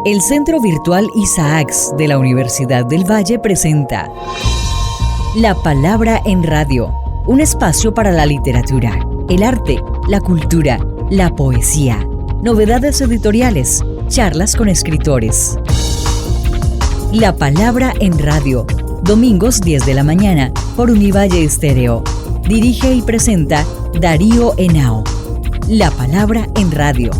El Centro Virtual Isaacs de la Universidad del Valle presenta La Palabra en Radio, un espacio para la literatura, el arte, la cultura, la poesía, novedades editoriales, charlas con escritores. La Palabra en Radio, domingos 10 de la mañana por Univalle Estéreo. Dirige y presenta Darío Henao. La Palabra en Radio.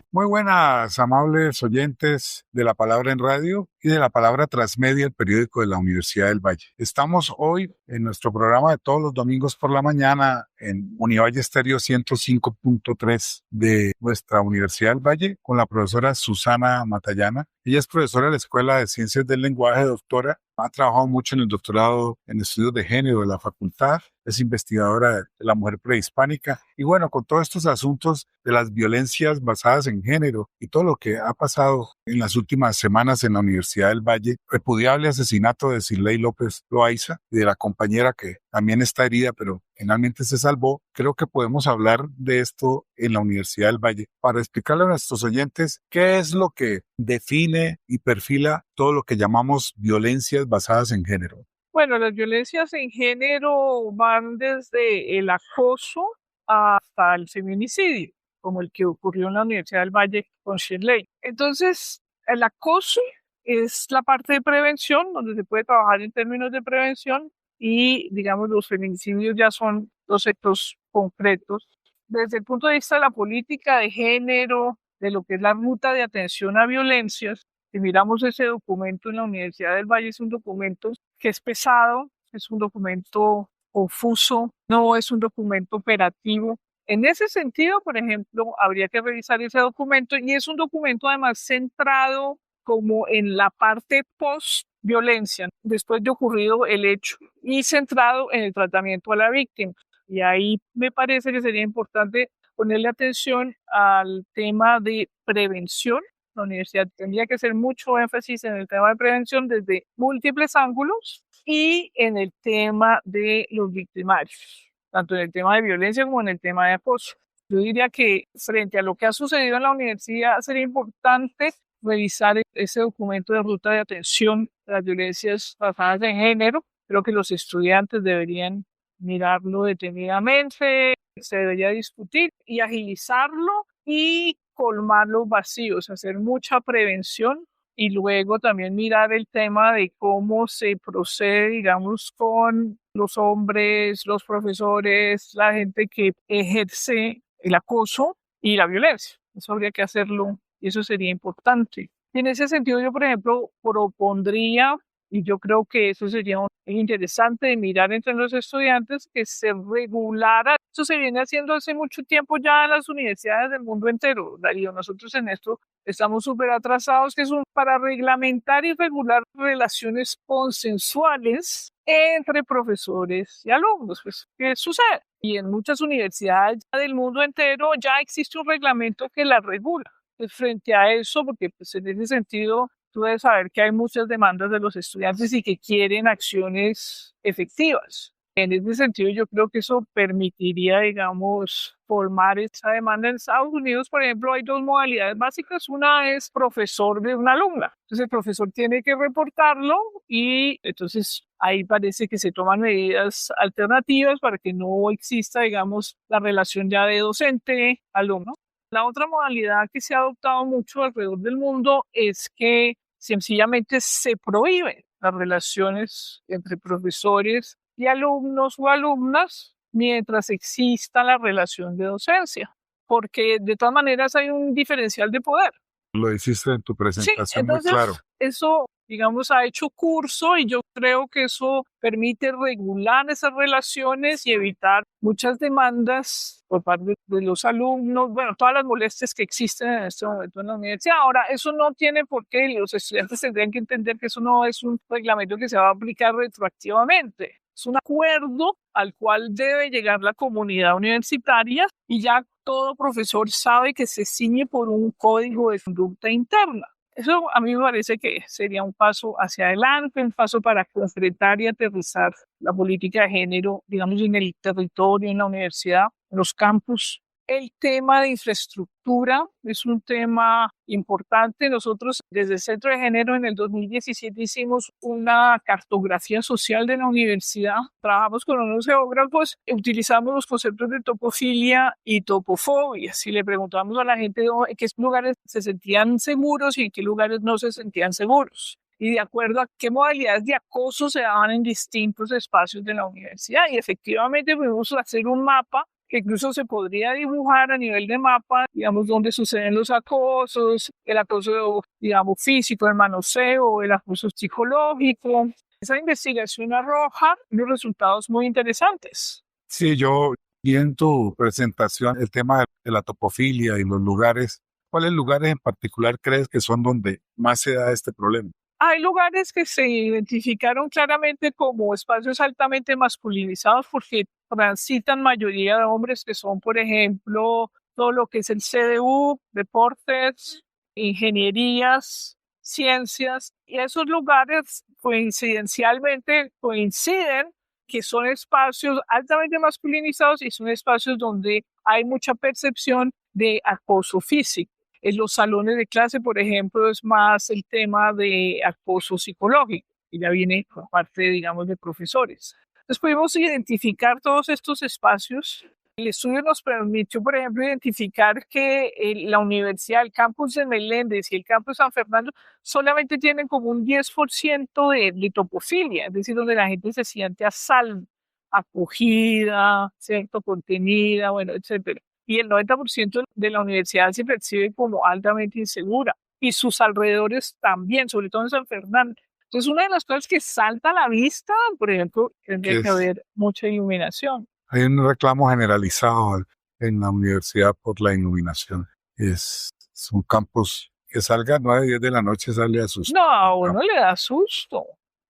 Muy buenas, amables oyentes de La Palabra en Radio y de La Palabra Transmedia, el periódico de la Universidad del Valle. Estamos hoy en nuestro programa de todos los domingos por la mañana en Univalle Estéreo 105.3 de nuestra Universidad del Valle con la profesora Susana Matallana. Ella es profesora de la Escuela de Ciencias del Lenguaje, doctora. Ha trabajado mucho en el doctorado en estudios de género de la facultad. Es investigadora de la mujer prehispánica. Y bueno, con todos estos asuntos de las violencias basadas en género y todo lo que ha pasado en las últimas semanas en la Universidad del Valle, repudiable asesinato de Cirlei López Loaiza y de la compañera que también está herida, pero finalmente se salvó. Creo que podemos hablar de esto en la Universidad del Valle para explicarle a nuestros oyentes qué es lo que define y perfila todo lo que llamamos violencias basadas en género. Bueno, las violencias en género van desde el acoso hasta el feminicidio, como el que ocurrió en la Universidad del Valle con Cirlei. Entonces, el acoso es la parte de prevención, donde se puede trabajar en términos de prevención, y, digamos, los feminicidios ya son los hechos concretos. Desde el punto de vista de la política de género, de lo que es la ruta de atención a violencias, si miramos ese documento en la Universidad del Valle, es un documento que es pesado, es un documento confuso, no es un documento operativo. En ese sentido, por ejemplo, habría que revisar ese documento, y es un documento además centrado como en la parte post-violencia, después de ocurrido el hecho, y centrado en el tratamiento a la víctima. Y ahí me parece que sería importante ponerle atención al tema de prevención. La universidad tendría que hacer mucho énfasis en el tema de prevención desde múltiples ángulos y en el tema de los victimarios, tanto en el tema de violencia como en el tema de acoso. Yo diría que frente a lo que ha sucedido en la universidad sería importante revisar ese documento de ruta de atención de las violencias basadas en género. Creo que los estudiantes deberían mirarlo detenidamente, se debería discutir y agilizarlo y colmar los vacíos, hacer mucha prevención y luego también mirar el tema de cómo se procede, digamos, con los hombres, los profesores, la gente que ejerce el acoso y la violencia. Eso habría que hacerlo y eso sería importante. Y en ese sentido yo, por ejemplo, propondría, y yo creo que eso sería interesante de mirar entre los estudiantes, que se regulara. Eso se viene haciendo hace mucho tiempo ya en las universidades del mundo entero, Darío. Nosotros en esto estamos súper atrasados, que es para reglamentar y regular relaciones consensuales entre profesores y alumnos. Pues, ¿qué sucede? Y en muchas universidades del mundo entero ya existe un reglamento que la regula. Pues, frente a eso, porque pues, en ese sentido tú debes saber que hay muchas demandas de los estudiantes y que quieren acciones efectivas. En ese sentido, yo creo que eso permitiría, digamos, formar esa demanda. En Estados Unidos, por ejemplo, hay dos modalidades básicas. Una es profesor de una alumna. Entonces, el profesor tiene que reportarlo y entonces ahí parece que se toman medidas alternativas para que no exista, digamos, la relación ya de docente-alumno. La otra modalidad que se ha adoptado mucho alrededor del mundo es que sencillamente se prohíben las relaciones entre profesores y alumnos o alumnas mientras exista la relación de docencia, porque de todas maneras hay un diferencial de poder. Lo hiciste en tu presentación, sí, entonces, muy claro. Eso, digamos, ha hecho curso y yo creo que eso permite regular esas relaciones y evitar muchas demandas por parte de los alumnos, bueno, todas las molestias que existen en este momento en la universidad. Ahora, eso no tiene por qué, los estudiantes tendrían que entender que eso no es un reglamento que se va a aplicar retroactivamente. Es un acuerdo al cual debe llegar la comunidad universitaria y ya todo profesor sabe que se ciñe por un código de conducta interna. Eso a mí me parece que sería un paso hacia adelante, un paso para concretar y aterrizar la política de género, digamos, en el territorio, en la universidad, en los campus, El tema de infraestructura es un tema importante. Nosotros desde el Centro de Género en el 2017 hicimos una cartografía social de la universidad. Trabajamos con unos geógrafos, utilizamos los conceptos de topofilia y topofobia. Si le preguntamos a la gente en qué lugares se sentían seguros y en qué lugares no se sentían seguros, y de acuerdo a qué modalidades de acoso se daban en distintos espacios de la universidad. Y efectivamente pudimos hacer un mapa que incluso se podría dibujar a nivel de mapa, digamos, donde suceden los acosos, el acoso, digamos, físico, el manoseo, el acoso psicológico. Esa investigación arroja unos resultados muy interesantes. Sí, yo vi en tu presentación el tema de la topofilia y los lugares. ¿Cuáles lugares en particular crees que son donde más se da este problema? Hay lugares que se identificaron claramente como espacios altamente masculinizados porque transitan mayoría de hombres, que son, por ejemplo, todo lo que es el CDU, deportes, ingenierías, ciencias. Y esos lugares coincidencialmente coinciden que son espacios altamente masculinizados y son espacios donde hay mucha percepción de acoso físico. En los salones de clase, por ejemplo, es más el tema de acoso psicológico, y ya viene por parte, digamos, de profesores. Entonces pudimos identificar todos estos espacios. El estudio nos permitió, por ejemplo, identificar que la universidad, el campus de Meléndez y el campus San Fernando solamente tienen como un 10% de topofilia, es decir, donde la gente se siente a salvo, acogida, ¿cierto? Contenida, bueno, etcétera. Y el 90% de la universidad se percibe como altamente insegura. Y sus alrededores también, sobre todo en San Fernando. Entonces, una de las cosas que salta a la vista, por ejemplo, tendría que haber mucha iluminación. Hay un reclamo generalizado en la universidad por la iluminación. Es un campus que salga a 9, 10 de la noche, sale a sus... No, a uno le da susto.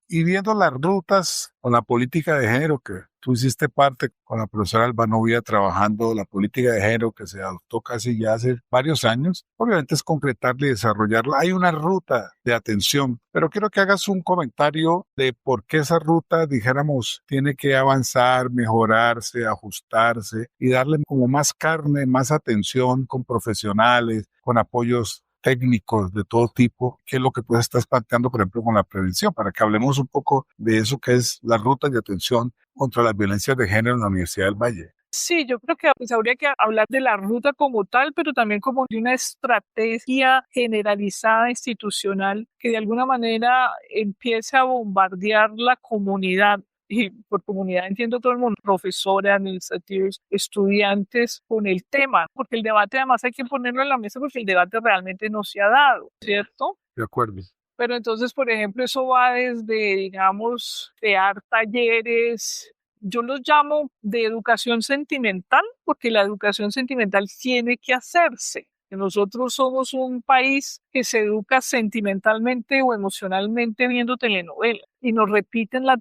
Y viendo las rutas o la política de género, que tú hiciste parte con la profesora Albanovia trabajando la política de género que se adoptó casi ya hace varios años, obviamente es concretarla y desarrollarla. Hay una ruta de atención, pero quiero que hagas un comentario de por qué esa ruta, dijéramos, tiene que avanzar, mejorarse, ajustarse y darle como más carne, más atención con profesionales, con apoyos técnicos de todo tipo, que es lo que tú estás planteando, por ejemplo, con la prevención, para que hablemos un poco de eso que es las rutas de atención contra las violencias de género en la Universidad del Valle. Sí, yo creo que pues, habría que hablar de la ruta como tal, pero también como de una estrategia generalizada institucional que de alguna manera empiece a bombardear la comunidad. Y por comunidad entiendo todo el mundo, profesores, administrativos, estudiantes, con el tema, porque el debate además hay que ponerlo en la mesa porque el debate realmente no se ha dado, ¿cierto? De acuerdo. Pero entonces, por ejemplo, eso va desde, digamos, crear talleres, yo los llamo de educación sentimental, porque la educación sentimental tiene que hacerse. Nosotros somos un país que se educa sentimentalmente o emocionalmente viendo telenovelas y nos repiten la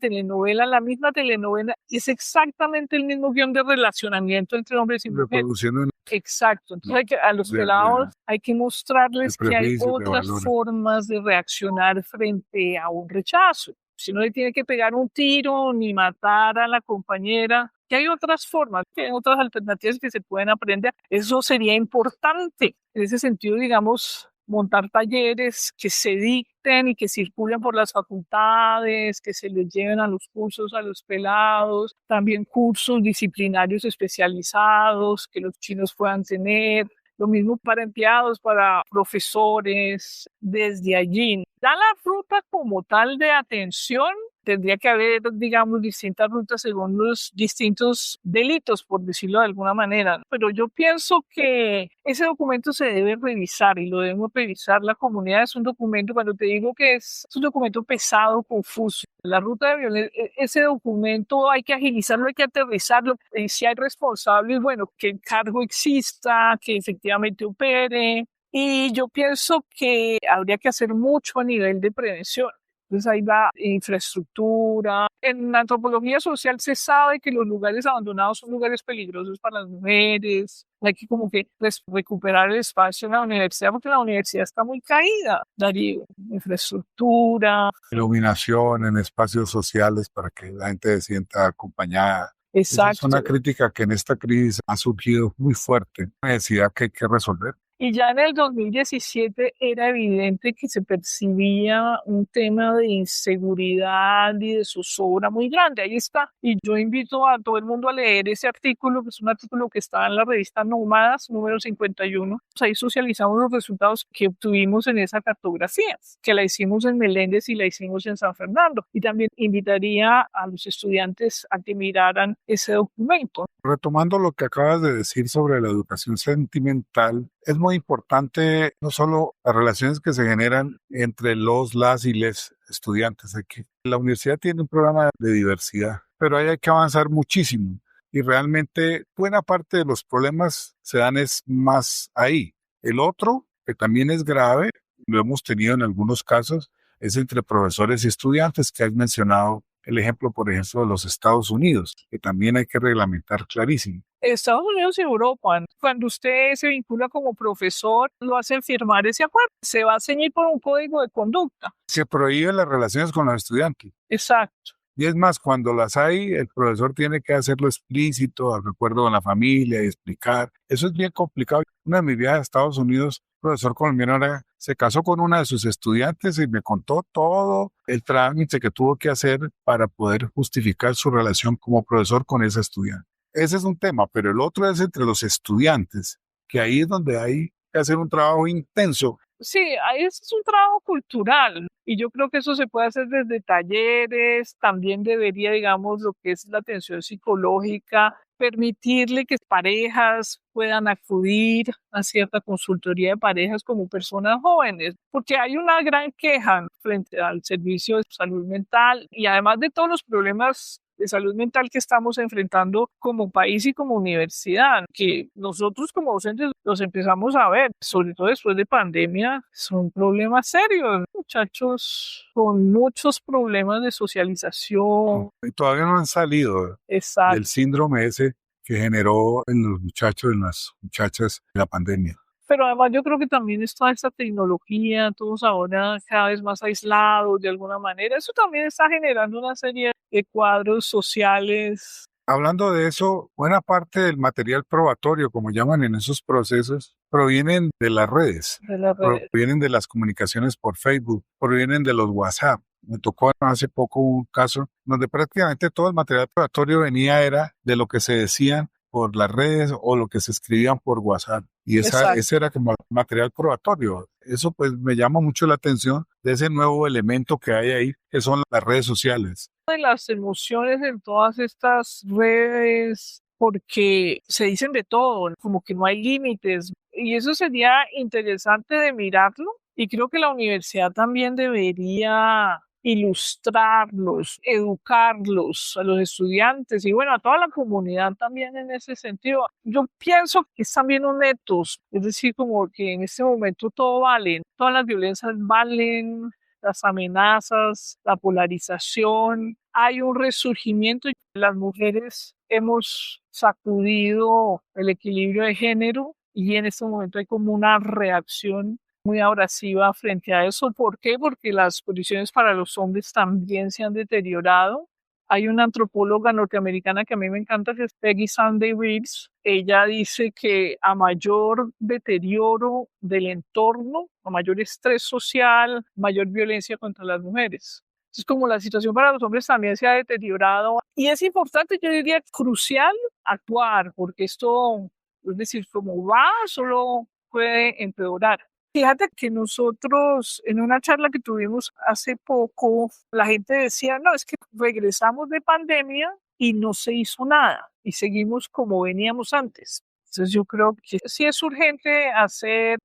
misma telenovela, y es exactamente el mismo guión de relacionamiento entre hombres y mujeres. Reproduciendo. Exacto. Entonces a los pelados hay que mostrarles que hay otras valores. formas de reaccionar frente a un rechazo. Si no le tiene que pegar un tiro ni matar a la compañera, que hay otras formas, que hay otras alternativas que se pueden aprender. Eso sería importante. En ese sentido, digamos, montar talleres que se dicten y que circulen por las facultades, que se les lleven a los cursos a los pelados, también cursos disciplinarios especializados que los chinos puedan tener. Lo mismo para empleados, para profesores, desde allí. Ya la ruta como tal de atención, tendría que haber, digamos, distintas rutas según los distintos delitos, por decirlo de alguna manera. Pero yo pienso que ese documento se debe revisar y lo debemos revisar la comunidad. Es un documento, cuando te digo que es un documento pesado, confuso. La ruta de violencia, ese documento hay que agilizarlo, hay que aterrizarlo. Si hay responsables, bueno, que el cargo exista, que efectivamente opere. Y yo pienso que habría que hacer mucho a nivel de prevención. Entonces ahí va infraestructura. En la antropología social se sabe que los lugares abandonados son lugares peligrosos para las mujeres. Hay que como que recuperar el espacio en la universidad porque la universidad está muy caída. Darío, infraestructura. Iluminación en espacios sociales para que la gente se sienta acompañada. Esa es una Exacto. crítica que en esta crisis ha surgido muy fuerte, una necesidad que hay que resolver. Y ya en el 2017 era evidente que se percibía un tema de inseguridad y de zozobra muy grande. Ahí está. Y yo invito a todo el mundo a leer ese artículo, que es un artículo que está en la revista Nómadas, número 51. Pues ahí socializamos los resultados que obtuvimos en esa cartografía, que la hicimos en Meléndez y la hicimos en San Fernando. Y también invitaría a los estudiantes a que miraran ese documento. Retomando lo que acabas de decir sobre la educación sentimental, es muy importante no solo las relaciones que se generan entre las y les estudiantes. La universidad tiene un programa de diversidad, pero ahí hay que avanzar muchísimo. Y realmente buena parte de los problemas se dan es más ahí. El otro, que también es grave, lo hemos tenido en algunos casos, es entre profesores y estudiantes, que has mencionado el ejemplo, por ejemplo, de los Estados Unidos, que también hay que reglamentar clarísimo. Estados Unidos y Europa, cuando usted se vincula como profesor, lo hacen firmar ese acuerdo. Se va a ceñir por un código de conducta. Se prohíben las relaciones con los estudiantes. Exacto. Y es más, cuando las hay, el profesor tiene que hacerlo explícito, al recuerdo con la familia y explicar. Eso es bien complicado. Una de mis viajes a Estados Unidos, el profesor colombiano se casó con una de sus estudiantes y me contó todo el trámite que tuvo que hacer para poder justificar su relación como profesor con esa estudiante. Ese es un tema, pero el otro es entre los estudiantes, que ahí es donde hay que hacer un trabajo intenso. Sí, ahí es un trabajo cultural y yo creo que eso se puede hacer desde talleres, también debería, digamos, lo que es la atención psicológica, permitirle que parejas puedan acudir a cierta consultoría de parejas como personas jóvenes, porque hay una gran queja frente al servicio de salud mental y además de todos los problemas de salud mental que estamos enfrentando como país y como universidad, que nosotros como docentes los empezamos a ver, sobre todo después de pandemia, son problemas serios. Muchachos con muchos problemas de socialización. Y todavía no han salido Exacto. del síndrome ese que generó en los muchachos, en las muchachas, la pandemia. Pero además yo creo que también es toda esta tecnología, todos ahora cada vez más aislados de alguna manera. Eso también está generando una serie de cuadros sociales. Hablando de eso, buena parte del material probatorio, como llaman en esos procesos, provienen de las redes, De las redes. provienen de las comunicaciones por Facebook, provienen de los WhatsApp. Me tocó hace poco un caso donde prácticamente todo el material probatorio era de lo que se decían por las redes o lo que se escribían por WhatsApp. Y ese era como material probatorio. Eso pues me llama mucho la atención de ese nuevo elemento que hay ahí, que son las redes sociales. De las emociones en todas estas redes, porque se dicen de todo, como que no hay límites. Y eso sería interesante de mirarlo. Y creo que la universidad también debería ilustrarlos, educarlos a los estudiantes y bueno, a toda la comunidad también en ese sentido. Yo pienso que es también un etos, es decir, como que en este momento todo vale, todas las violencias valen, las amenazas, la polarización, hay un resurgimiento y las mujeres hemos sacudido el equilibrio de género y en este momento hay como una reacción muy abrasiva frente a eso. ¿Por qué? Porque las condiciones para los hombres también se han deteriorado. Hay una antropóloga norteamericana que a mí me encanta, que es Peggy Sunday Reeves. Ella dice que a mayor deterioro del entorno, a mayor estrés social, mayor violencia contra las mujeres. Es como la situación para los hombres también se ha deteriorado. Y es importante, yo diría, crucial actuar, porque esto, es decir, como va, solo puede empeorar. Fíjate que nosotros, en una charla que tuvimos hace poco, la gente decía, no, es que regresamos de pandemia y no se hizo nada y seguimos como veníamos antes. Entonces yo creo que sí es urgente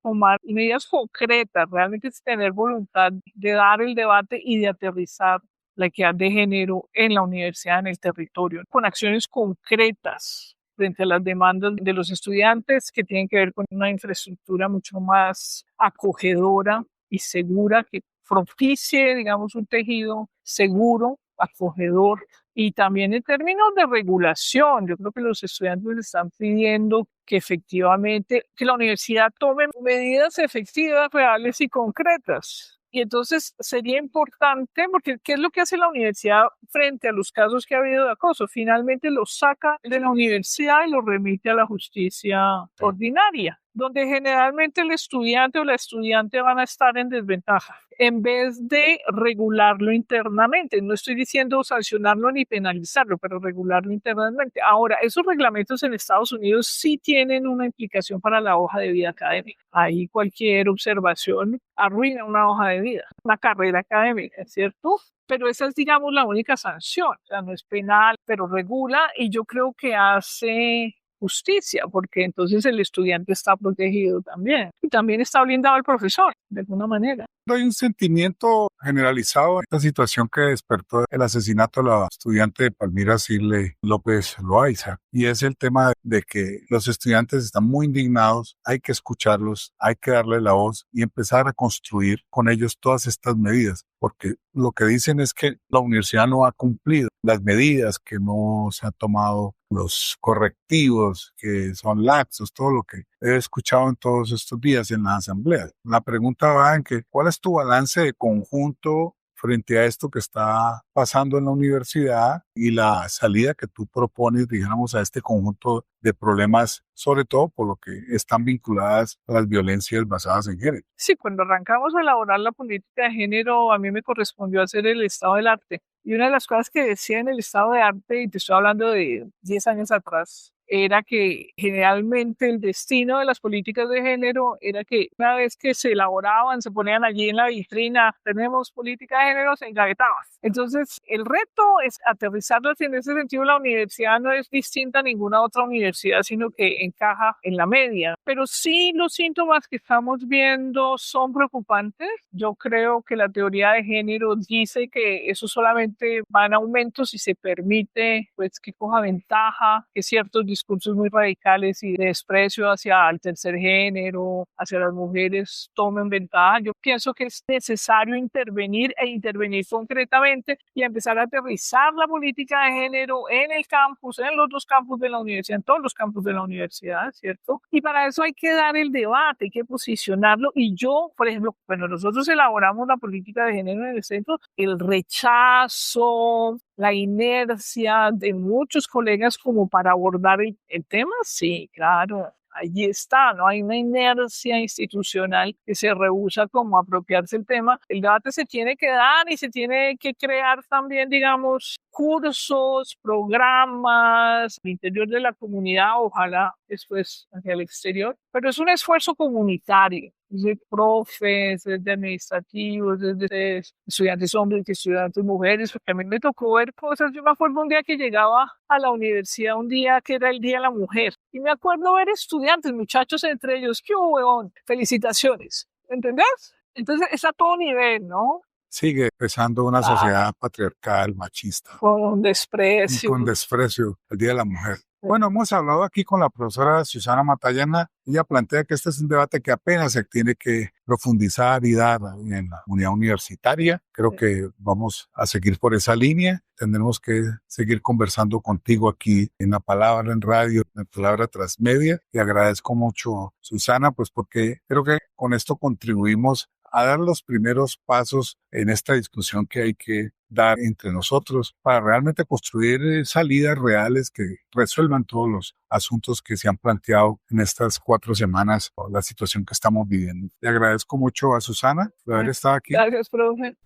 tomar medidas concretas, realmente es tener voluntad de dar el debate y de aterrizar la equidad de género en la universidad, en el territorio, con acciones concretas frente a las demandas de los estudiantes que tienen que ver con una infraestructura mucho más acogedora y segura, que propicie, digamos, un tejido seguro, acogedor. Y también en términos de regulación, yo creo que los estudiantes están pidiendo que efectivamente, que la universidad tome medidas efectivas, reales y concretas. Y entonces sería importante, porque ¿qué es lo que hace la universidad frente a los casos que ha habido de acoso? Finalmente los saca de la universidad y los remite a la justicia ordinaria, donde generalmente el estudiante o la estudiante van a estar en desventaja, en vez de regularlo internamente. No estoy diciendo sancionarlo ni penalizarlo, pero regularlo internamente. Ahora, esos reglamentos en Estados Unidos sí tienen una implicación para la hoja de vida académica. Ahí cualquier observación arruina una hoja de vida, una carrera académica, ¿cierto? Pero esa es, digamos, la única sanción. O sea, no es penal, pero regula, y yo creo que hace justicia, porque entonces el estudiante está protegido también. Y también está blindado el profesor, de alguna manera. Hay un sentimiento generalizado en esta situación que despertó el asesinato de la estudiante Palmira Sile López Loaiza, y es el tema de que los estudiantes están muy indignados, hay que escucharlos, hay que darle la voz y empezar a construir con ellos todas estas medidas, porque lo que dicen es que la universidad no ha cumplido las medidas, que no se han tomado los correctivos, que son laxos, todo lo que he escuchado en todos estos días en las asambleas. La pregunta va en que, ¿cuál es tu balance de conjunto frente a esto que está pasando en la universidad y la salida que tú propones, digamos, a este conjunto de problemas, sobre todo por lo que están vinculadas a las violencias basadas en género? Sí, cuando arrancamos a elaborar la política de género, a mí me correspondió hacer el estado del arte. Y una de las cosas que decía en el estado de arte, y te estoy hablando de 10 años atrás, era que generalmente el destino de las políticas de género era que una vez que se elaboraban, se ponían allí en la vitrina, tenemos política de género, se engavetaban. Entonces, el reto es aterrizarlas, y en ese sentido la universidad no es distinta a ninguna otra universidad, sino que encaja en la media. Pero sí, los síntomas que estamos viendo son preocupantes. Yo creo que la teoría de género dice que eso solamente va en aumento si se permite, pues, que coja ventaja, que ciertos discursos muy radicales y de desprecio hacia el tercer género, hacia las mujeres, tomen ventaja. Yo pienso que es necesario intervenir e intervenir concretamente y empezar a aterrizar la política de género en el campus, en los dos campus de la universidad, en todos los campus de la universidad, ¿cierto? Y para eso hay que dar el debate, hay que posicionarlo. Y yo, por ejemplo, cuando nosotros elaboramos la política de género en el centro, el rechazo, la inercia de muchos colegas como para abordar el tema, sí, claro. Allí está, ¿no? Hay una inercia institucional que se rehúsa como a apropiarse el tema. El debate se tiene que dar y se tiene que crear también, digamos, cursos, programas al interior de la comunidad, ojalá después hacia el exterior, pero es un esfuerzo comunitario, desde profes, desde administrativos, desde estudiantes hombres y estudiantes mujeres, porque a mí me tocó ver cosas. Yo me acuerdo un día que llegaba a la universidad, un día que era el Día de la Mujer, y me acuerdo ver estudiantes, muchachos entre ellos, ¡qué huevón! Felicitaciones, ¿entendés? Entonces es a todo nivel, ¿no? Sigue pesando una sociedad patriarcal, machista, Con desprecio. con desprecio el Día de la Mujer. Bueno, hemos hablado aquí con la profesora Susana Matallana. Ella plantea que este es un debate que apenas se tiene que profundizar y dar en la unidad universitaria. Creo que vamos a seguir por esa línea. Tendremos que seguir conversando contigo aquí en La Palabra en Radio, en Palabra Transmedia. Y agradezco mucho, Susana, pues porque creo que con esto contribuimos a dar los primeros pasos en esta discusión que hay que dar entre nosotros para realmente construir salidas reales que resuelvan todos los asuntos que se han planteado en estas 4 semanas o la situación que estamos viviendo. Le agradezco mucho a Susana por haber estado aquí. Gracias, profe.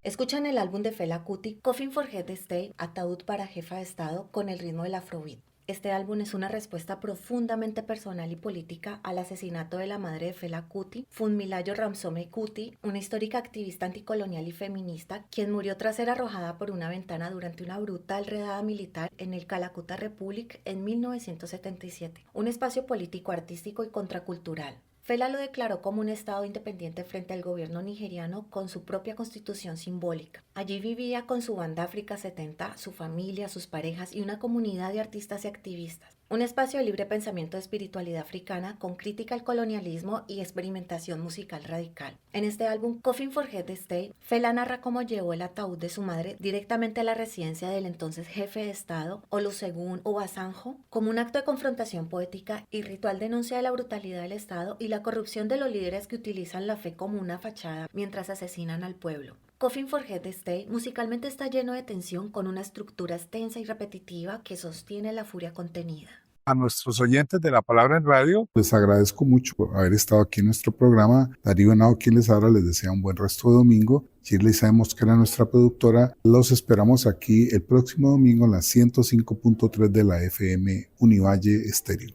Escuchan el álbum de Fela Kuti, Coffin for Head State, Ataúd para Jefa de Estado, con el ritmo del Afrobeat. Este álbum es una respuesta profundamente personal y política al asesinato de la madre de Fela Kuti, Funmilayo Ramsome Kuti, una histórica activista anticolonial y feminista, quien murió tras ser arrojada por una ventana durante una brutal redada militar en el Calcuta Republic en 1977, un espacio político, artístico y contracultural. Fela lo declaró como un estado independiente frente al gobierno nigeriano con su propia constitución simbólica. Allí vivía con su banda África 70, su familia, sus parejas y una comunidad de artistas y activistas. Un espacio de libre pensamiento de espiritualidad africana con crítica al colonialismo y experimentación musical radical. En este álbum, Coffin for Head State, Fela narra cómo llevó el ataúd de su madre directamente a la residencia del entonces jefe de Estado, Olusegun Obasanjo, como un acto de confrontación poética y ritual denuncia de la brutalidad del Estado y la corrupción de los líderes que utilizan la fe como una fachada mientras asesinan al pueblo. Coffin for Head State musicalmente está lleno de tensión con una estructura extensa y repetitiva que sostiene la furia contenida. A nuestros oyentes de La Palabra en Radio, les agradezco mucho por haber estado aquí en nuestro programa. Darío Henao, quien les habla, les desea un buen resto de domingo. Shirley Sáenz, que era nuestra productora, los esperamos aquí el próximo domingo en la 105.3 de la FM Univalle Estéreo.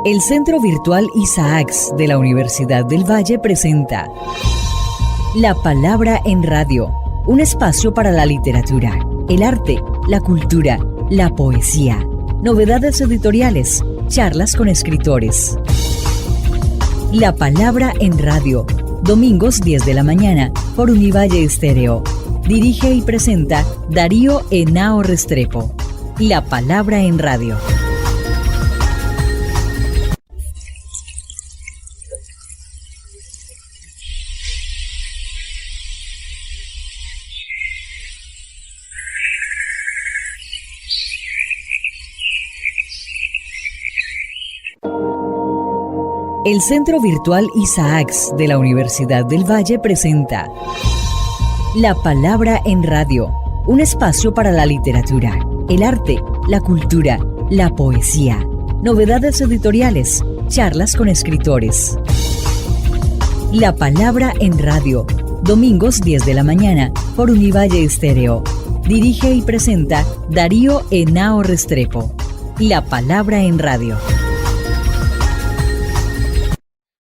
El Centro Virtual Isaacs de la Universidad del Valle presenta La Palabra en Radio, un espacio para la literatura, el arte, la cultura, la poesía, novedades editoriales, charlas con escritores. La Palabra en Radio, domingos 10 de la mañana por Univalle Estéreo. Dirige y presenta Darío Henao Restrepo. La Palabra en Radio. El Centro Virtual Isaacs de la Universidad del Valle presenta La Palabra en Radio, un espacio para la literatura, el arte, la cultura, la poesía, novedades editoriales, charlas con escritores. La Palabra en Radio, domingos 10 de la mañana por Univalle Estéreo. Dirige y presenta Darío Henao Restrepo. La Palabra en Radio.